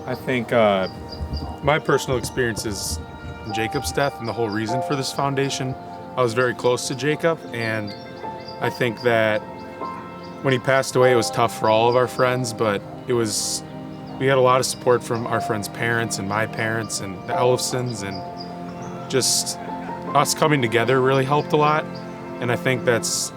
I think my personal experience is Jacob's death and the whole reason for this foundation. I was very close to Jacob, and I think that when he passed away, it was tough for all of our friends, but we had a lot of support from our friends' parents and my parents and the Ellefsons, and just us coming together really helped a lot. And I think that's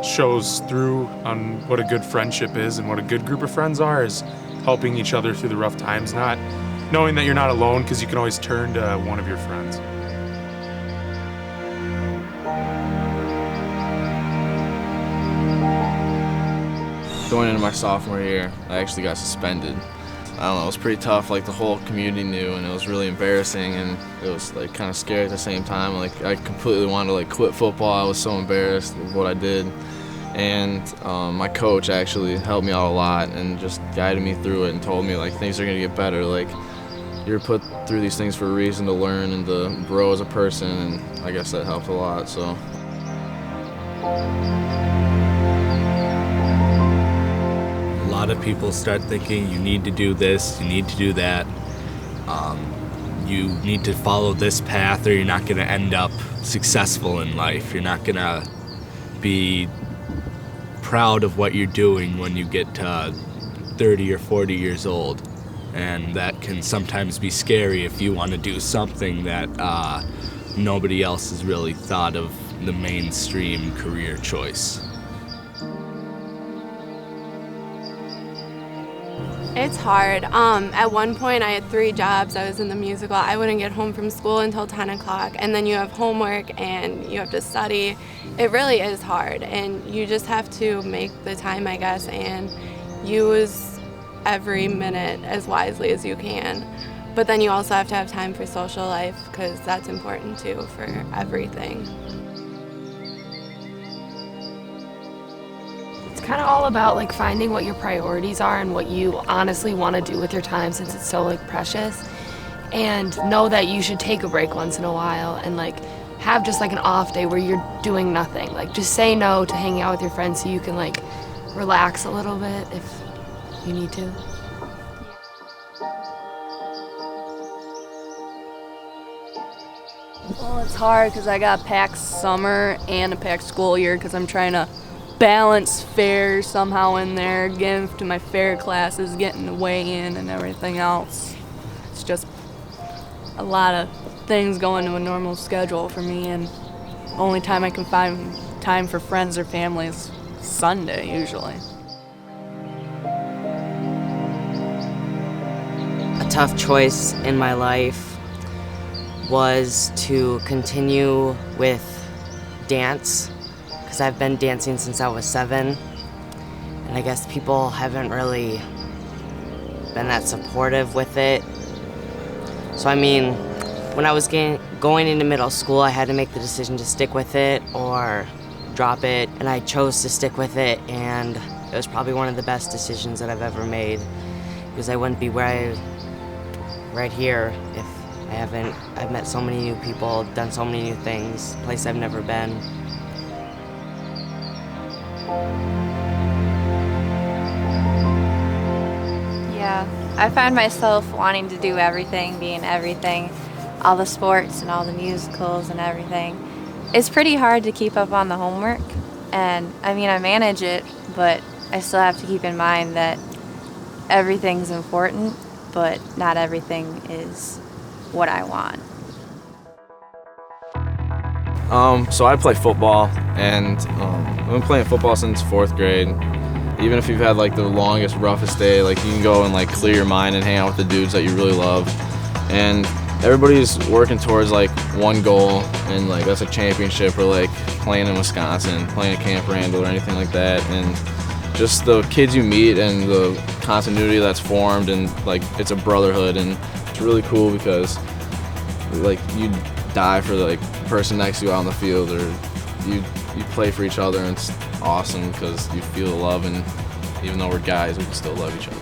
shows through on what a good friendship is and what a good group of friends are, is helping each other through the rough times, not knowing that you're not alone, because you can always turn to one of your friends. Going into my sophomore year, I actually got suspended. I don't know, it was pretty tough. Like, the whole community knew, and it was really embarrassing, and it was like kind of scary at the same time. Like, I completely wanted to like quit football. I was so embarrassed of what I did. And my coach actually helped me out a lot and just guided me through it and told me like things are gonna get better. Like, you're put through these things for a reason, to learn and to grow as a person, and I guess that helped a lot. So. A lot of people start thinking you need to do this, you need to do that, you need to follow this path or you're not gonna end up successful in life. You're not gonna be proud of what you're doing when you get to 30 or 40 years old, and that can sometimes be scary if you want to do something that nobody else has really thought of the mainstream career choice. It's hard. At one point I had 3 jobs. I was in the musical. I wouldn't get home from school until 10 o'clock, and then you have homework and you have to study. It really is hard, and you just have to make the time, I guess, and use every minute as wisely as you can. But then you also have to have time for social life, because that's important too for everything. It's kind of all about like finding what your priorities are and what you honestly want to do with your time, since it's so like precious. And know that you should take a break once in a while and like have just like an off day where you're doing nothing. Like, just say no to hanging out with your friends so you can like relax a little bit if you need to. Well, it's hard because I got packed summer and a packed school year, because I'm trying to balance fair somehow in there, give to my fair classes, getting the weigh in and everything else. It's just a lot of things going to a normal schedule for me, and only time I can find time for friends or family is Sunday usually. A tough choice in my life was to continue with dance, because I've been dancing since I was 7, and I guess people haven't really been that supportive with it. So I mean, when I was going into middle school, I had to make the decision to stick with it or drop it, and I chose to stick with it, and it was probably one of the best decisions that I've ever made, because I wouldn't be right here if I've met so many new people, done so many new things, a place I've never been. Yeah, I find myself wanting to do everything, be in everything, all the sports and all the musicals and everything. It's pretty hard to keep up on the homework, and I mean, I manage it, but I still have to keep in mind that everything's important, but not everything is what I want. So I play football, and I've been playing football since 4th grade. Even if you've had like the longest, roughest day, like you can go and like clear your mind and hang out with the dudes that you really love. And everybody's working towards like one goal, and like that's a championship, or like playing in Wisconsin, playing at Camp Randall or anything like that. And just the kids you meet and the continuity that's formed, and like it's a brotherhood, and it's really cool because like you die for the like person next to you out on the field, or you play for each other, and it's awesome because you feel the love, and even though we're guys, we can still love each other.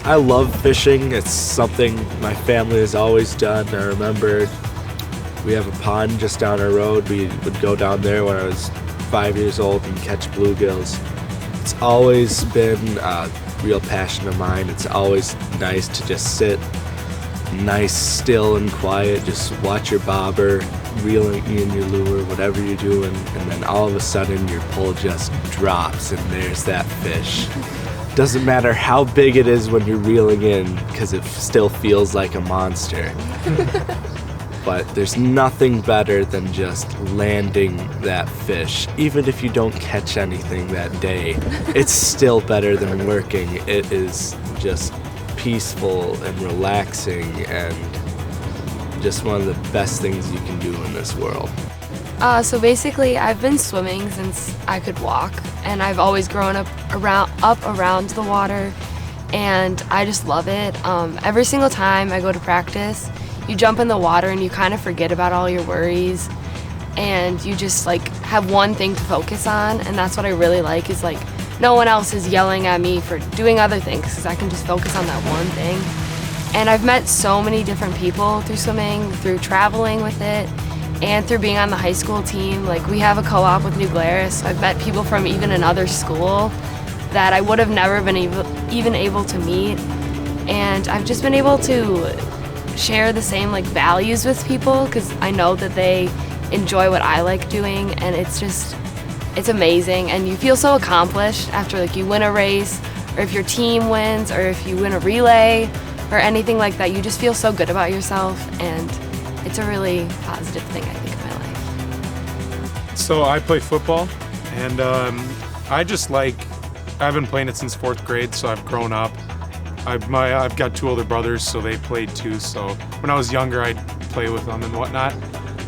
I love fishing. It's something my family has always done. I remember we have a pond just down our road. We would go down there when I was 5 years old and catch bluegills. It's always been a real passion of mine. It's always nice to just sit nice, still and quiet, just watch your bobber, reeling in your lure, whatever you're doing, and then all of a sudden your pole just drops and there's that fish. Doesn't matter how big it is when you're reeling in, because it still feels like a monster. But there's nothing better than just landing that fish. Even if you don't catch anything that day, it's still better than working. It is just peaceful and relaxing and just one of the best things you can do in this world. So basically, I've been swimming since I could walk, and I've always grown up around the water, and I just love it. Every single time I go to practice, you jump in the water and you kind of forget about all your worries, and you just like have one thing to focus on, and that's what I really like is like no one else is yelling at me for doing other things because I can just focus on that one thing. And I've met so many different people through swimming, through traveling with it, and through being on the high school team. Like we have a co-op with New Glarus, so I've met people from even another school that I would have never been even able to meet. And I've just been able to share the same like values with people because I know that they enjoy what I like doing, and it's amazing, and you feel so accomplished after like you win a race, or if your team wins, or if you win a relay or anything like that. You just feel so good about yourself, and it's a really positive thing I think in my life. So I play football, and I've been playing it since 4th grade, so I've grown up. I've got 2 older brothers, so they played too. So when I was younger, I'd play with them and whatnot.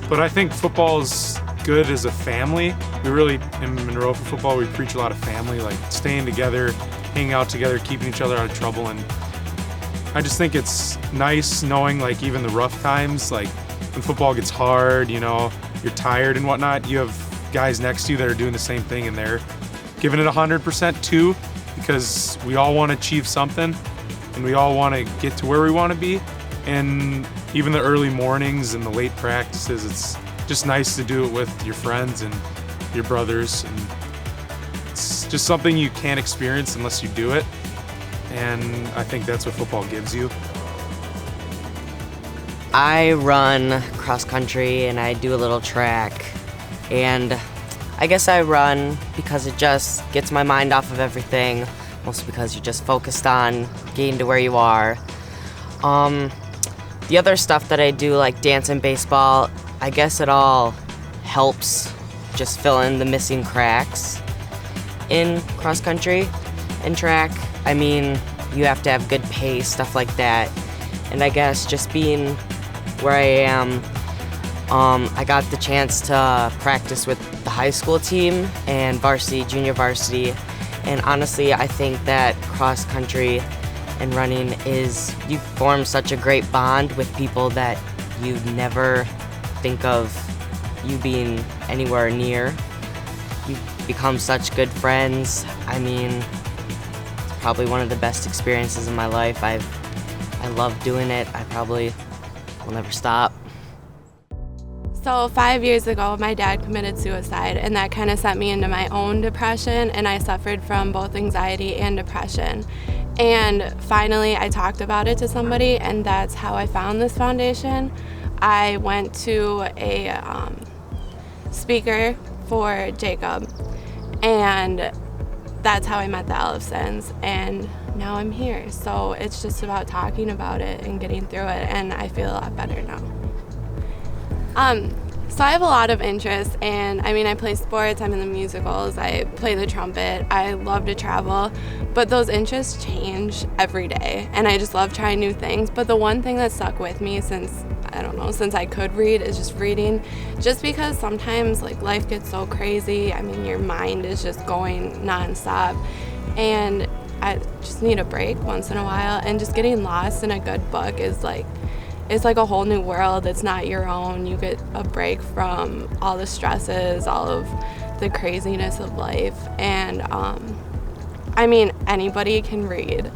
But I think football's good as a family. We really, in Monroe for football, we preach a lot of family, like staying together, hanging out together, keeping each other out of trouble. And I just think it's nice knowing like even the rough times, like when football gets hard, you know, you're tired and whatnot, you have guys next to you that are doing the same thing, and they're giving it 100% too, because we all want to achieve something and we all want to get to where we want to be. And even the early mornings and the late practices, it's just nice to do it with your friends and your brothers, and it's just something you can't experience unless you do it, and I think that's what football gives you. I run cross country and I do a little track, and I guess I run because it just gets my mind off of everything, mostly because you're just focused on getting to where you are. The other stuff that I do, like dance and baseball, I guess it all helps just fill in the missing cracks in cross country and track. I mean, you have to have good pace, stuff like that. And I guess just being where I am, I got the chance to practice with the high school team and varsity, junior varsity. And honestly, I think that cross country and running you form such a great bond with people that you'd never think of you being anywhere near. You become such good friends. I mean, it's probably one of the best experiences in my life. I love doing it. I probably will never stop. So 5 years ago, my dad committed suicide, and that kind of sent me into my own depression, and I suffered from both anxiety and depression. And finally, I talked about it to somebody, and that's how I found this foundation. I went to a speaker for Jacob, and that's how I met the Ellisons, and now I'm here. So it's just about talking about it and getting through it, and I feel a lot better now. So I have a lot of interests, and I mean, I play sports, I'm in the musicals, I play the trumpet, I love to travel, but those interests change every day, and I just love trying new things. But the one thing that stuck with me since I could read is just reading, just because sometimes like life gets so crazy. I mean, your mind is just going nonstop, and I just need a break once in a while, and just getting lost in a good book is like, it's like a whole new world. It's not your own. You get a break from all the stresses, all of the craziness of life. And I mean, anybody can read.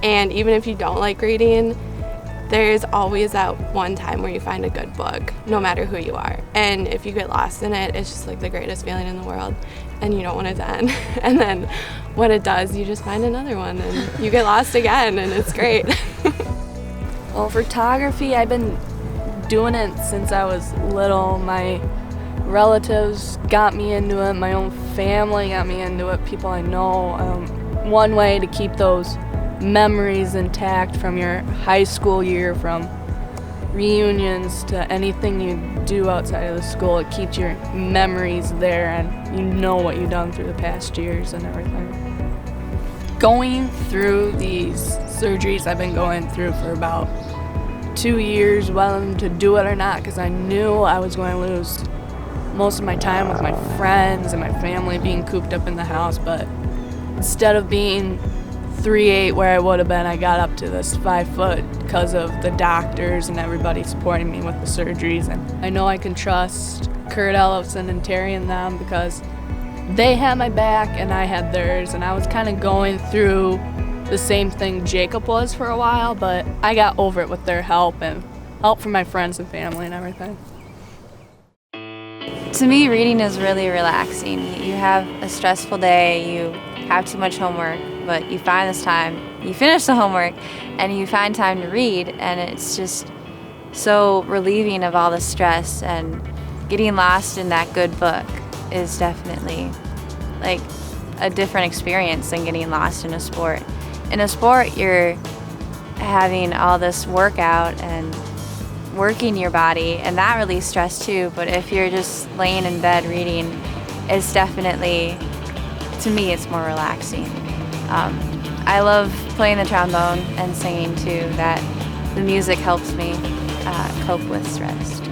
And even if you don't like reading, there's always that one time where you find a good book, no matter who you are. And if you get lost in it, it's just like the greatest feeling in the world, and you don't want it to end. And then when it does, you just find another one and you get lost again, and it's great. Well, photography, I've been doing it since I was little. My relatives got me into it, my own family got me into it, people I know. One way to keep those memories intact from your high school year, from reunions to anything you do outside of the school, it keeps your memories there and you know what you've done through the past years and everything. Going through these surgeries I've been going through for about 2 years, whether to do it or not, because I knew I was going to lose most of my time with my friends and my family being cooped up in the house, but instead of being 3'8" where I would have been, I got up to this 5 foot because of the doctors and everybody supporting me with the surgeries. And I know I can trust Kurt Ellison and Terry and them because they had my back and I had theirs, and I was kind of going through the same thing Jacob was for a while, but I got over it with their help and help from my friends and family and everything. To me, reading is really relaxing. You have a stressful day, you have too much homework, but you find this time, you finish the homework, and you find time to read, and it's just so relieving of all the stress, and getting lost in that good book is definitely like a different experience than getting lost in a sport. In a sport, you're having all this workout and working your body, and that relieves stress too, but if you're just laying in bed reading, it's definitely, to me, it's more relaxing. I love playing the trombone and singing too. That the music helps me cope with stress too.